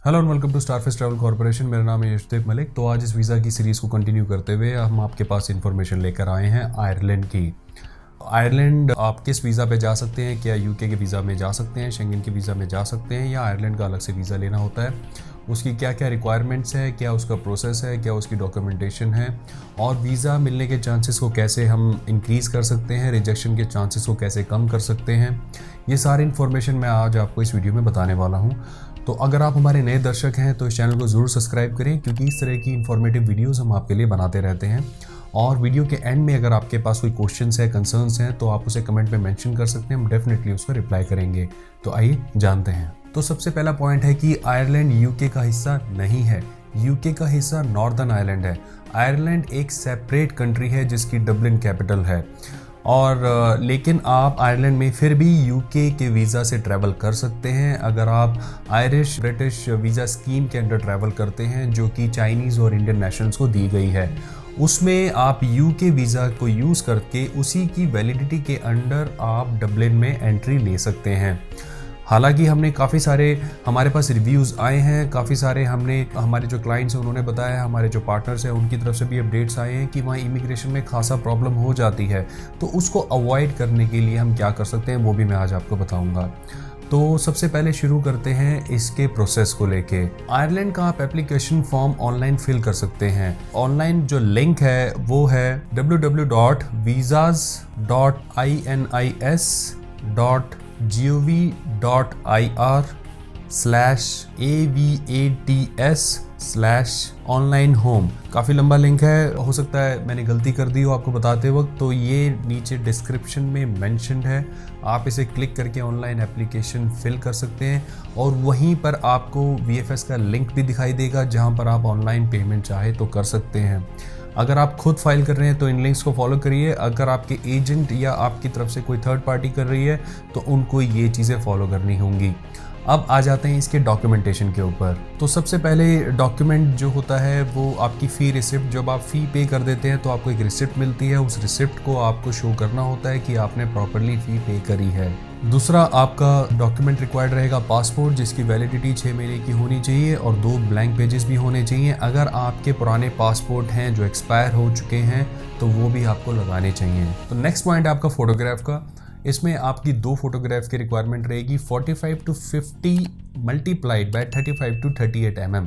Hello and welcome to starfish travel corporation. मेरा नाम है यशदीप मलिक। तो आज इस वीज़ा की सीरीज़ को कंटिन्यू करते हुए हम आपके पास इन्फॉर्मेशन लेकर आए हैं आयरलैंड की। आयरलैंड आप किस वीज़ा पे जा सकते हैं? क्या यूके के वीज़ा में जा सकते हैं, शेंगन के वीज़ा में जा सकते हैं, या आयरलैंड का अलग से वीज़ा लेना होता है? उसकी क्या क्या रिक्वायरमेंट्स है, क्या उसका प्रोसेस है, क्या उसकी डॉक्यूमेंटेशन है, और वीज़ा मिलने के चांसेस को कैसे हम इंक्रीज़ कर सकते हैं, रिजेक्शन के चांसेस को कैसे कम कर सकते हैं, ये सारी इन्फॉर्मेशन मैं आज आपको इस वीडियो में बताने वाला हूँ। तो अगर आप हमारे नए दर्शक हैं तो इस चैनल को ज़रूर सब्सक्राइब करें, क्योंकि इस तरह की इन्फॉर्मेटिव वीडियोस हम आपके लिए बनाते रहते हैं। और वीडियो के एंड में अगर आपके पास कोई क्वेश्चंस है, कंसर्न्स हैं, तो आप उसे कमेंट में मेंशन कर सकते हैं, हम डेफिनेटली उसको रिप्लाई करेंगे। तो आइए जानते हैं। तो सबसे पहला पॉइंट है कि आयरलैंड यूके का हिस्सा नहीं है। यूके का हिस्सा नॉर्दर्न आयरलैंड है। आयरलैंड एक सेपरेट कंट्री है जिसकी डबलिन कैपिटल है। और लेकिन आप आयरलैंड में फिर भी यूके के वीज़ा से ट्रैवल कर सकते हैं अगर आप आयरिश ब्रिटिश वीज़ा स्कीम के अंडर ट्रैवल करते हैं, जो कि चाइनीज़ और इंडियन नेशनल्स को दी गई है। उसमें आप यूके वीज़ा को यूज़ करके उसी की वैलिडिटी के अंडर आप डबलिन में एंट्री ले सकते हैं। हालांकि हमने काफ़ी सारे हमारे पास रिव्यूज़ आए हैं, काफ़ी सारे हमारे जो क्लाइंट्स हैं उन्होंने बताया, हमारे जो पार्टनर्स हैं उनकी तरफ से भी अपडेट्स आए हैं कि वहाँ इमिग्रेशन में खासा प्रॉब्लम हो जाती है। तो उसको अवॉइड करने के लिए हम क्या कर सकते हैं वो भी मैं आज आपको बताऊँगा। तो सबसे पहले शुरू करते हैं इसके प्रोसेस को लेके। आयरलैंड का आप एप्लीकेशन फॉर्म ऑनलाइन फिल कर सकते हैं। ऑनलाइन जो लिंक है वो है www.visas.ir/avats/online home। काफ़ी लंबा लिंक है, हो सकता है मैंने गलती कर दी हो आपको बताते वक्त, तो ये नीचे डिस्क्रिप्शन में मेंशन्ड है। आप इसे क्लिक करके ऑनलाइन एप्लीकेशन फिल कर सकते हैं, और वहीं पर आपको VFS का लिंक भी दिखाई देगा जहां पर आप ऑनलाइन पेमेंट चाहे तो कर सकते हैं। अगर आप खुद फाइल कर रहे हैं तो इन लिंक्स को फॉलो करिए। अगर आपके एजेंट या आपकी तरफ से कोई थर्ड पार्टी कर रही है तो उनको ये चीज़ें फॉलो करनी होंगी। अब आ जाते हैं इसके डॉक्यूमेंटेशन के ऊपर। तो सबसे पहले डॉक्यूमेंट जो होता है वो आपकी फ़ी रिसिप्ट। जब आप फ़ी पे कर देते हैं तो आपको एक रिसिप्ट मिलती है, उस रिसिप्ट को आपको शो करना होता है कि आपने प्रॉपरली फ़ी पे करी है। दूसरा आपका डॉक्यूमेंट रिक्वायर्ड रहेगा पासपोर्ट, जिसकी वैलिडिटी 6 महीने की होनी चाहिए, और 2 ब्लैंक पेजेस भी होने चाहिए। अगर आपके पुराने पासपोर्ट हैं जो एक्सपायर हो चुके हैं तो वो भी आपको लगाने चाहिए। तो नेक्स्ट पॉइंट है आपका फ़ोटोग्राफ का। इसमें आपकी 2 फोटोग्राफ की रिक्वायरमेंट रहेगी। 45 to 50 multiplied by 35 to 38 mm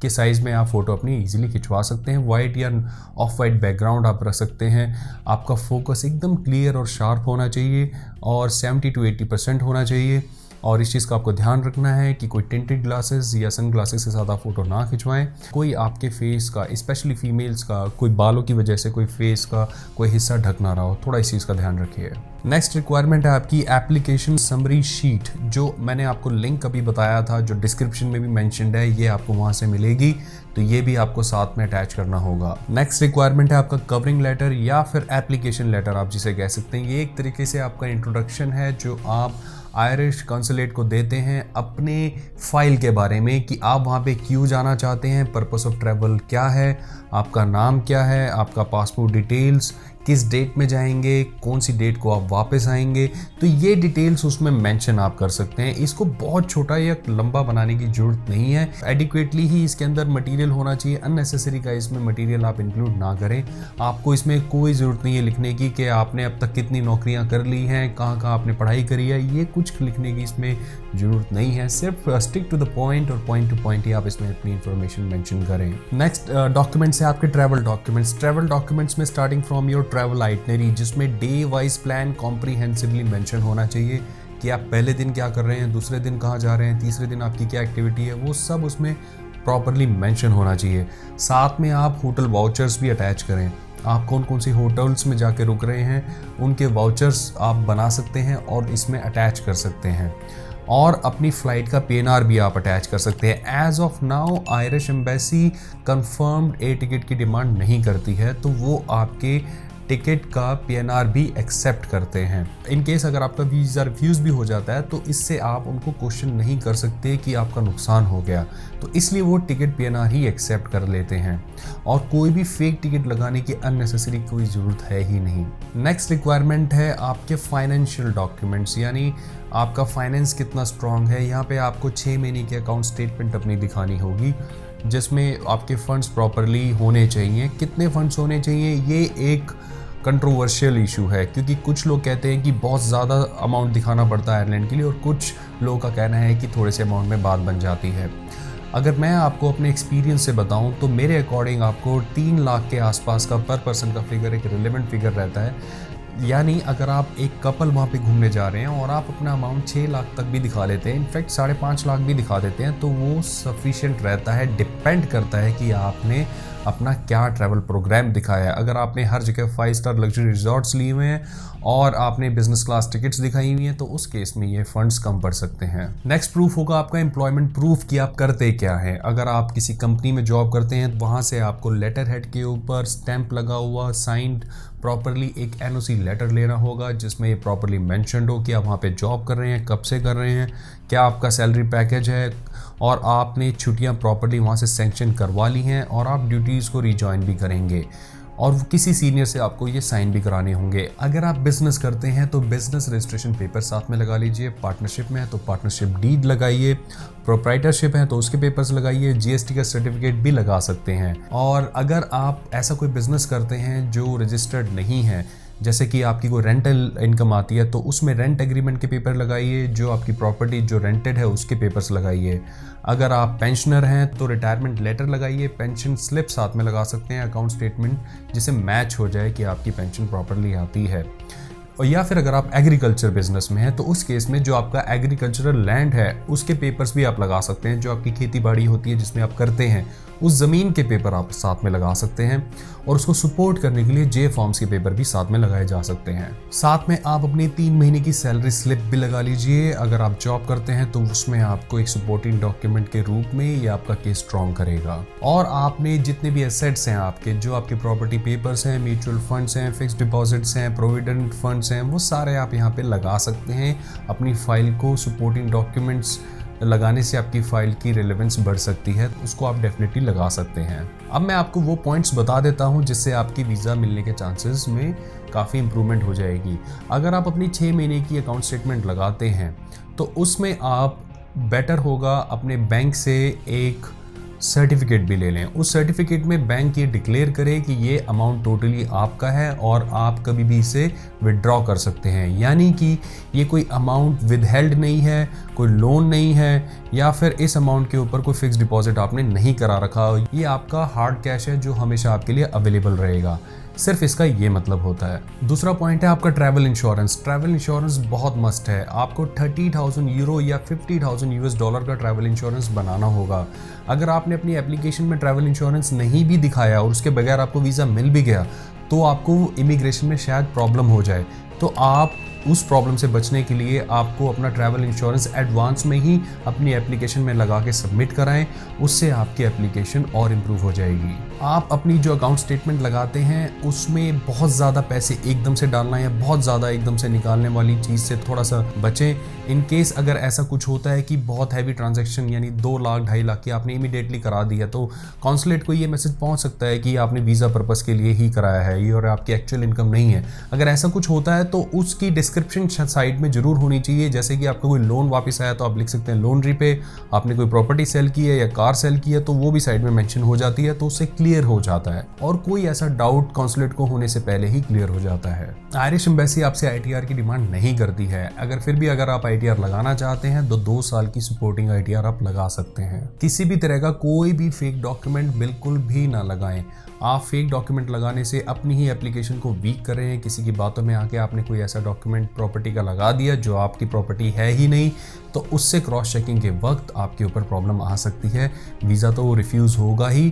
के साइज़ में आप फ़ोटो अपनी इजीली खिंचवा सकते हैं। वाइट या ऑफ वाइट बैकग्राउंड आप रख सकते हैं। आपका फोकस एकदम क्लियर और शार्प होना चाहिए, और 70 to 80% होना चाहिए। और इस चीज़ का आपको ध्यान रखना है कि कोई टिंटेड ग्लासेस या सन ग्लासेस के साथ आप फोटो ना खिंचवाएं। कोई आपके फेस का, स्पेशली फीमेल्स का, कोई बालों की वजह से कोई फेस का कोई हिस्सा ढक ना रहा हो, थोड़ा इस चीज़ का ध्यान रखिए। नेक्स्ट रिक्वायरमेंट है आपकी एप्लीकेशन समरी शीट, जो मैंने आपको लिंक अभी बताया था, जो डिस्क्रिप्शन में भी मेंशन्ड है, ये आपको वहाँ से मिलेगी। तो ये भी आपको साथ में अटैच करना होगा। नेक्स्ट रिक्वायरमेंट है आपका कवरिंग लेटर या फिर एप्लीकेशन लेटर आप जिसे कह सकते हैं। ये एक तरीके से आपका इंट्रोडक्शन है जो आप आयरिश कॉन्सुलेट को देते हैं अपने फाइल के बारे में, कि आप वहाँ पे क्यों जाना चाहते हैं, पर्पस ऑफ ट्रैवल क्या है, आपका नाम क्या है, आपका पासपोर्ट डिटेल्स, किस डेट में जाएंगे, कौन सी डेट को आप वापस आएंगे। तो ये डिटेल्स उसमें मेंशन आप कर सकते हैं। इसको बहुत छोटा या लंबा बनाने की ज़रूरत नहीं है। एडिक्वेटली ही इसके अंदर मटेरियल होना चाहिए। अननेसेसरी का इसमें मटेरियल आप इंक्लूड ना करें। आपको इसमें कोई ज़रूरत नहीं है लिखने की कि आपने अब तक कितनी नौकरियां कर ली हैं, कहाँ कहाँ आपने पढ़ाई करी है। ये कुछ लिखने की इसमें ज़रूरत नहीं है। सिर्फ स्टिक टू द पॉइंट, और पॉइंट टू पॉइंट ही आप इसमें अपनी इन्फॉर्मेशन मेंशन करें। नेक्स्ट डॉक्यूमेंट्स है आपके ट्रैवल डॉक्यूमेंट्स। ट्रैवल डॉक्यूमेंट्स में starting from your travel itinerary, जिसमें day wise plan comprehensively mention होना चाहिए कि आप पहले दिन क्या कर रहे हैं, दूसरे दिन कहाँ जा रहे हैं, तीसरे दिन आपकी क्या एक्टिविटी है, वो सब उसमें प्रॉपरली मेंशन होना चाहिए। साथ में आप होटल वाउचर्स भी अटैच करें। आप कौन कौन सी होटल्स में जाके रुक रहे हैं उनके वाउचर्स आप बना सकते हैं और इसमें अटैच कर सकते हैं। और अपनी फ़्लाइट का PNR भी आप अटैच कर सकते हैं। As of now Irish embassy confirmed air ticket की डिमांड नहीं करती है, तो वो आपके टिकट का पीएनआर भी एक्सेप्ट करते हैं। इन केस अगर आपका वीज़ा रिफ्यूज़ भी हो जाता है तो इससे आप उनको क्वेश्चन नहीं कर सकते कि आपका नुकसान हो गया, तो इसलिए वो टिकट पीएनआर ही एक्सेप्ट कर लेते हैं और कोई भी फेक टिकट लगाने की अननेसेसरी कोई ज़रूरत है ही नहीं। नेक्स्ट रिक्वायरमेंट है आपके फाइनेंशियल डॉक्यूमेंट्स, यानी आपका फाइनेंस कितना स्ट्रॉन्ग है। यहाँ पे आपको 6 महीने की अकाउंट स्टेटमेंट अपनी दिखानी होगी जिसमें आपके फंड्स प्रॉपरली होने चाहिए। कितने फंड्स होने चाहिए ये एक कंट्रोवर्शियल इशू है, क्योंकि कुछ लोग कहते हैं कि बहुत ज़्यादा अमाउंट दिखाना पड़ता है आयरलैंड के लिए और कुछ लोगों का कहना है कि थोड़े से अमाउंट में बात बन जाती है। अगर मैं आपको अपने एक्सपीरियंस से बताऊं तो मेरे अकॉर्डिंग आपको 3 लाख के आसपास का पर पर्सन का फिगर एक रिलेवेंट फिगर रहता है। यानी अगर आप एक कपल वहाँ पे घूमने जा रहे हैं और आप अपना अमाउंट 6 लाख तक भी दिखा लेते हैं, इनफैक्ट 5.5 लाख भी दिखा देते हैं, तो वो सफिशिएंट रहता है। डिपेंड करता है कि आपने अपना क्या ट्रैवल प्रोग्राम दिखाया है। अगर आपने हर जगह 5 स्टार लग्जरी रिजॉर्ट्स लिए हुए हैं और आपने बिजनेस क्लास टिकट्स दिखाई हुई हैं तो उस केस में ये फंड्स कम पड़ सकते हैं। नेक्स्ट प्रूफ होगा आपका एम्प्लॉयमेंट प्रूफ कि आप करते क्या हैं। अगर आप किसी कंपनी में जॉब करते हैं वहाँ से आपको लेटर हेड के ऊपर स्टैंप लगा हुआ साइंड प्रॉपरली एक एनओसी लेटर लेना होगा जिसमें ये प्रॉपरली मेंशन्ड हो कि आप वहाँ पे जॉब कर रहे हैं, कब से कर रहे हैं, क्या आपका सैलरी पैकेज है और आपने छुट्टियाँ प्रॉपरली वहाँ से सैंक्शन करवा ली हैं और आप ड्यूटीज़ को रिजॉइन भी करेंगे और किसी सीनियर से आपको ये साइन भी कराने होंगे। अगर आप बिजनेस करते हैं तो बिजनेस रजिस्ट्रेशन पेपर साथ में लगा लीजिए, पार्टनरशिप में है तो पार्टनरशिप डीड लगाइए, प्रोप्राइटरशिप है तो उसके पेपर्स लगाइए, जीएसटी का सर्टिफिकेट भी लगा सकते हैं। और अगर आप ऐसा कोई बिजनेस करते हैं जो रजिस्टर्ड नहीं है, जैसे कि आपकी कोई रेंटल इनकम आती है तो उसमें रेंट एग्रीमेंट के पेपर लगाइए, जो आपकी प्रॉपर्टी जो रेंटेड है उसके पेपर्स लगाइए। अगर आप पेंशनर हैं तो रिटायरमेंट लेटर लगाइए, पेंशन स्लिप साथ में लगा सकते हैं, अकाउंट स्टेटमेंट जिससे मैच हो जाए कि आपकी पेंशन प्रॉपरली आती है। और या फिर अगर आप एग्रीकल्चर बिजनेस में हैं तो उस केस में जो आपका एग्रीकल्चरल लैंड है उसके पेपर्स भी आप लगा सकते हैं। जो आपकी खेती बाड़ी होती है जिसमें आप करते हैं उस ज़मीन के पेपर आप साथ में लगा सकते हैं और उसको सपोर्ट करने के लिए जे फॉर्म्स के पेपर भी साथ में लगाए जा सकते हैं। साथ में आप अपनी 3 महीने की सैलरी स्लिप भी लगा लीजिए। अगर आप जॉब करते हैं तो उसमें आपको एक सपोर्टिंग डॉक्यूमेंट के रूप में ये आपका केस स्ट्रॉन्ग करेगा। और आपने जितने भी एसेट्स हैं आपके, जो आपके प्रॉपर्टी पेपर्स हैं, म्यूचुअल फंड्स हैं, फिक्स्ड डिपॉजिट्स हैं, प्रोविडेंट फंड्स हैं, वो सारे आप यहाँ पे लगा सकते हैं। अपनी फाइल को सपोर्टिंग डॉक्यूमेंट्स लगाने से आपकी फाइल की रिलेवेंस बढ़ सकती है, उसको आप डेफिनेटली लगा सकते हैं। अब मैं आपको वो पॉइंट्स बता देता हूँ जिससे आपकी वीज़ा मिलने के चांसेस में काफ़ी इंप्रूवमेंट हो जाएगी। अगर आप अपनी 6 महीने की अकाउंट स्टेटमेंट लगाते हैं तो उसमें आप बेटर होगा अपने बैंक से एक सर्टिफिकेट भी ले लें। उस सर्टिफिकेट में बैंक ये डिक्लेयर करे कि ये अमाउंट टोटली आपका है और आप कभी भी इसे विड्रॉ कर सकते हैं, यानी कि ये कोई अमाउंट विदहेल्ड नहीं है, कोई लोन नहीं है या फिर इस अमाउंट के ऊपर कोई फिक्स डिपॉजिट आपने नहीं करा रखा। ये आपका हार्ड कैश है जो हमेशा आपके लिए अवेलेबल रहेगा, सिर्फ इसका ये मतलब होता है। दूसरा पॉइंट है आपका ट्रैवल इंश्योरेंस। ट्रैवल इंश्योरेंस बहुत मस्ट है। आपको 30,000 यूरो या 50,000 यूएस डॉलर का ट्रैवल इंश्योरेंस बनाना होगा। अगर आपने अपनी एप्लीकेशन में ट्रैवल इंश्योरेंस नहीं भी दिखाया और उसके बगैर आपको वीज़ा मिल भी गया तो आपको इमिग्रेशन में शायद प्रॉब्लम हो जाए, तो आप उस प्रॉब्लम से बचने के लिए आपको अपना ट्रैवल इंश्योरेंस एडवांस में ही अपनी एप्लीकेशन में लगा के सबमिट कराएं, उससे आपकी एप्लीकेशन और इम्प्रूव हो जाएगी। आप अपनी जो अकाउंट स्टेटमेंट लगाते हैं उसमें बहुत ज़्यादा पैसे एकदम से डालना या बहुत ज़्यादा एकदम से निकालने वाली चीज़ से थोड़ा सा बचें। इन केस अगर ऐसा कुछ होता है कि बहुत हैवी ट्रांजैक्शन यानी 2 लाख 2.5 लाख की आपने इमीडिएटली करा दिया तो कॉन्सुलेट को ये मैसेज पहुंच सकता है कि आपने वीज़ा पर्पस के लिए ही कराया है ये और आपकी एक्चुअल इनकम नहीं है। अगर ऐसा कुछ होता है तो उसकी डिस्क्रिप्शन साइड में जरूर होनी चाहिए। जैसे कि आपका कोई लोन वापस आया तो आप लिख सकते हैं लोन रीपे, आपने कोई प्रॉपर्टी सेल की है या कार सेल की है तो वो भी साइड में मेंशन हो जाती है, तो उससे क्लियर हो जाता है और कोई ऐसा डाउट कॉन्सुलेट को होने से पहले ही क्लियर हो जाता है। आयरिश एम्बेसी आपसे आईटीआर की डिमांड नहीं करती है। अगर फिर भी अगर आप आईटीआर लगाना चाहते हैं तो 2 साल की सपोर्टिंग आईटीआर आप लगा सकते हैं। किसी भी तरह का कोई भी फेक डॉक्यूमेंट बिल्कुल भी ना लगाएं। आप फेक डॉक्यूमेंट लगाने से अपनी ही एप्लीकेशन को वीक कर रहे हैं। किसी की बातों में आके आपने कोई ऐसा डॉक्यूमेंट प्रॉपर्टी का लगा दिया जो आपकी प्रॉपर्टी है ही नहीं, तो उससे क्रॉस चेकिंग के वक्त आपके ऊपर प्रॉब्लम आ सकती है। वीज़ा तो रिफ्यूज़ होगा ही,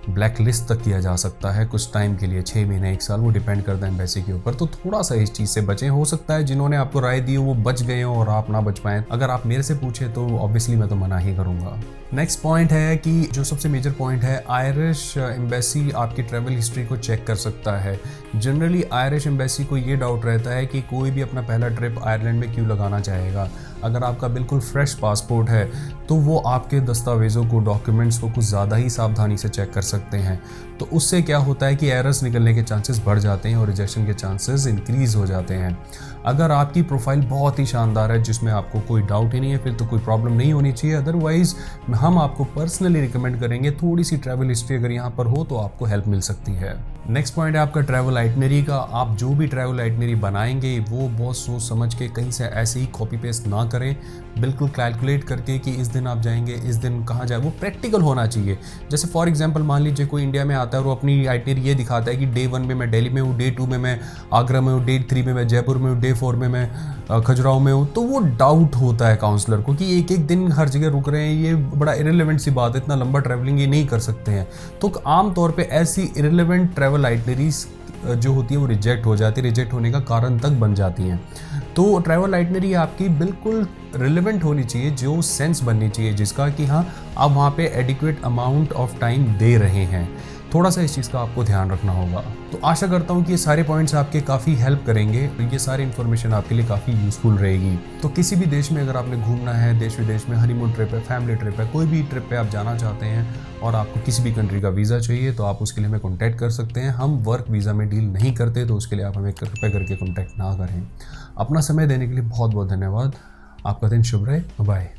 ब्लैक लिस्ट तक किया जा सकता है कुछ टाइम के लिए, 6 महीने 1 साल, वो डिपेंड करता है एम्बेसी के ऊपर। तो थोड़ा सा इस चीज़ से बचें। हो सकता है जिन्होंने आपको राय दी हो वो बच गए हो और आप ना बच पाएँ। अगर आप मेरे से पूछे तो ऑब्वियसली मैं तो मना ही करूँगा। नेक्स्ट पॉइंट है कि जो सबसे मेजर पॉइंट है, आयरिश एम्बेसी आपकी ट्रैवल हिस्ट्री को चेक कर सकता है। जनरली आयरिश एम्बेसी को ये डाउट रहता है कि कोई भी अपना पहला ट्रिप आयरलैंड में क्यों लगाना चाहेगा। अगर आपका बिल्कुल फ्रेश पासपोर्ट है तो वो आपके दस्तावेज़ों को, डॉक्यूमेंट्स को कुछ ज़्यादा ही सावधानी से चेक कर सकते हैं। तो उससे क्या होता है कि एरर्स निकलने के चांसेस बढ़ जाते हैं और रिजेक्शन के चांसेस इंक्रीज़ हो जाते हैं। अगर आपकी प्रोफाइल बहुत ही शानदार है जिसमें आपको कोई डाउट ही नहीं है, फिर तो कोई प्रॉब्लम नहीं होनी चाहिए। अदरवाइज़ हम आपको पर्सनली रिकमेंड करेंगे, थोड़ी सी ट्रैवल हिस्ट्री अगर यहाँ पर हो तो आपको हेल्प मिल सकती है। नेक्स्ट पॉइंट है आपका ट्रैवल आइटनरी का। आप जो भी ट्रैवल आइटनरी बनाएंगे वो बहुत सोच समझ के, कहीं से ऐसे ही कॉपी पेस्ट ना करें। बिल्कुल कैलकुलेट करके कि इस दिन आप जाएंगे, इस दिन कहाँ जाए, वो प्रैक्टिकल होना चाहिए। जैसे फॉर एग्जांपल मान लीजिए कोई इंडिया में आता है और वो अपनी आइटनरी ये दिखाता है कि डे 1 में मैं दिल्ली में हूँ, डे 2 में मैं आगरा में हूँ, डे 3 में मैं जयपुर में हूँ, डे 4 में मैं खजुराहो में हूँ। तो वो डाउट होता है काउंसलर को कि एक एक दिन हर जगह रुक रहे हैं, ये बड़ा इरेलीवेंट सी बात है, इतना लंबा ट्रैवलिंग ये नहीं कर सकते हैं। तो आम तौर पे ऐसी इरेलीवेंट ट्रैवल आइटनरीज जो होती है वो रिजेक्ट हो जाती है, रिजेक्ट होने का कारण तक बन जाती हैं। तो ट्रैवल आइटनरी आपकी बिल्कुल रिलेवेंट होनी चाहिए, जो सेंस बननी चाहिए जिसका कि हाँ आप वहाँ पे एडिक्वेट अमाउंट ऑफ टाइम दे रहे हैं। थोड़ा सा इस चीज़ का आपको ध्यान रखना होगा। तो आशा करता हूँ कि ये सारे पॉइंट्स आपके काफ़ी हेल्प करेंगे, ये सारी इन्फॉर्मेशन आपके लिए काफ़ी यूज़फुल रहेगी। तो किसी भी देश में अगर आपने घूमना है, देश विदेश में हनीमून ट्रिप है, फैमिली ट्रिप है, कोई भी ट्रिप पे आप जाना चाहते हैं और आपको किसी भी कंट्री का वीज़ा चाहिए तो आप उसके लिए हमें कॉन्टैक्ट कर सकते हैं। हम वर्क वीज़ा में डील नहीं करते, तो उसके लिए आप हमें कृपया करके कॉन्टैक्ट ना करें। अपना समय देने के लिए बहुत बहुत धन्यवाद। आपका दिन शुभ रहे। बाय।